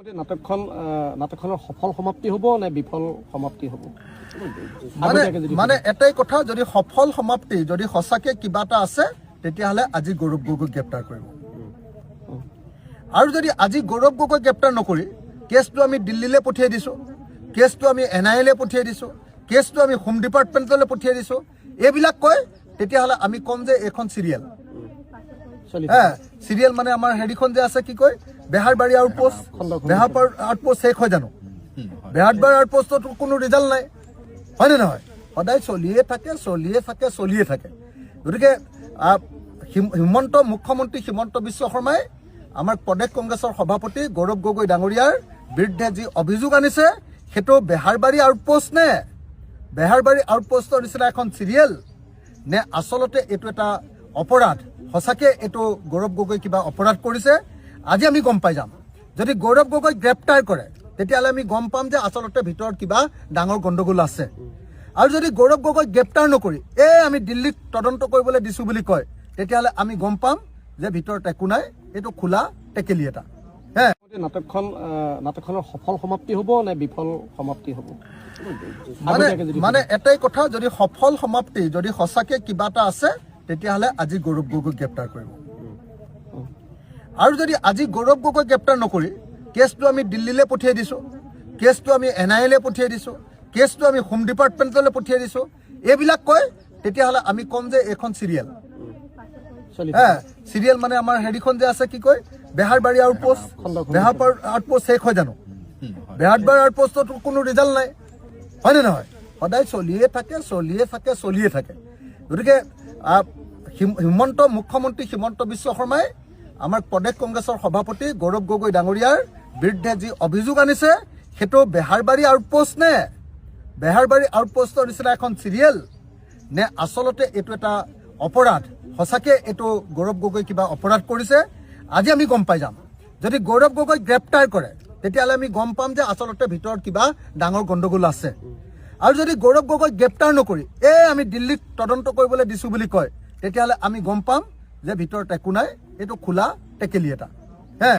নাটকখনৰ সফল সমাপ্তি হ'ব নে বিফল সমাপ্তি হ'ব? মানে এটাই কথা, যদি সফল সমাপ্তি যদি সঁচাকে কিবা এটা আছে তেতিয়াহ'লে আজি গৌৰৱ গগৈক গ্ৰেপ্তাৰ কৰিব। আৰু যদি আজি গৌৰৱ গগৈক গ্ৰেপ্তাৰ নকৰি কেছটো আমি দিল্লীলৈ পঠিয়াই দিছোঁ, কেছটো আমি NIA পঠিয়াই দিছোঁ, কেছটো আমি হোম ডিপাৰ্টমেণ্টলৈ পঠিয়াই দিছোঁ, এইবিলাক কয়, তেতিয়াহ'লে আমি ক'ম যে এইখন চিৰিয়েল। চিৰিয়েল মানে আমাৰ হেৰিখন যে আছে কি কয়, বেহাৰবাৰী আউটপোষ্ট। বেহাৰবাৰী আউটপোষ্ট শেষ হয় জানো? বেহাৰবাৰী আউটপোষ্টতো কোনো ৰিজাল্ট নাই, হয়নে নহয়? সদায় চলিয়ে থাকে। গতিকে মুখ্যমন্ত্ৰী হিমন্ত বিশ্ব শৰ্মাই আমাৰ প্ৰদেশ কংগ্ৰেছৰ সভাপতি গৌৰৱ গগৈ ডাঙৰীয়াৰ বিৰুদ্ধে যি অভিযোগ আনিছে সেইটো বেহাৰবাৰী আউটপোষ্ট নে বেহাৰবাৰী আউটপোষ্টৰ নিচিনা এখন চিৰিয়েল নে আচলতে এইটো এটা অপৰাধ? সঁচাকে এইটো গৌৰৱ গগৈ কিবা অপৰাধ কৰিছে, আজি আমি গম পাই যাম। যদি গৌৰৱ গগৈক গ্ৰেপ্তাৰ কৰে তেতিয়াহ'লে আমি গম পাম যে আচলতে ভিতৰত কিবা ডাঙৰ গণ্ডগোল আছে। আৰু যদি গৌৰৱ গগৈক গ্ৰেপ্তাৰ নকৰি আমি দিল্লীত তদন্ত কৰিবলৈ দিছোঁ বুলি কয়, তেতিয়াহ'লে আমি গম পাম যে ভিতৰত একো নাই, এইটো খোলা টেকেলি এটা। নাটকখনৰ সফল সমাপ্তি হ'ব নে বিফল সমাপ্তি হ'ব? মানে এটাই কথা, যদি সফল সমাপ্তি যদি সঁচাকে কিবা এটা আছে তেতিয়াহ'লে আজি গৌৰৱ গগৈক গ্ৰেপ্তাৰ কৰিব। আৰু যদি আজি গৌৰৱ গগৈক গ্ৰেপ্তাৰ নকৰি কেছটো আমি দিল্লীলৈ পঠিয়াই দিছোঁ, কেছটো আমি NIA পঠিয়াই দিছোঁ, কেছটো আমি হোম ডিপাৰ্টমেণ্টলৈ পঠিয়াই দিছোঁ, এইবিলাক কয়, তেতিয়াহ'লে আমি ক'ম যে এইখন চিৰিয়েল। চিৰিয়েল মানে আমাৰ হেৰিখন যে আছে কি কয়, বেহাৰবাৰী আউটপোষ্ট। বেহাৰবাৰী আউটপোষ্ট শেষ হয় জানো? বেহাৰবাৰী আউটপোষ্টতো কোনো ৰিজাল্ট নাই, হয়নে নহয়? সদায় চলিয়ে থাকে। গতিকে মুখ্যমন্ত্ৰী হিমন্ত বিশ্ব শৰ্মাই আমাৰ প্ৰদেশ কংগ্ৰেছৰ সভাপতি গৌৰৱ গগৈ ডাঙৰীয়াৰ বিৰুদ্ধে যি অভিযোগ আনিছে সেইটো বেহাৰবাৰী আউটপোষ্ট নে বেহাৰবাৰী আউটপোষ্টৰ নিচিনা এখন চিৰিয়েল নে আচলতে এইটো এটা অপৰাধ? সঁচাকে এইটো গৌৰৱ গগৈ কিবা অপৰাধ কৰিছে, আজি আমি গম পাই যাম। যদি গৌৰৱ গগৈক গ্ৰেপ্তাৰ কৰে তেতিয়াহ'লে আমি গম পাম যে আচলতে ভিতৰত কিবা ডাঙৰ গণ্ডগোল আছে। আৰু যদি গৌৰৱ গগৈক গ্ৰেপ্তাৰ নকৰি আমি দিল্লীত তদন্ত কৰিবলৈ দিছোঁ বুলি কয়, তেতিয়াহ'লে আমি গম পাম যে ভিতৰত একো নাই, এইটো খোলা টেকেলি এটা।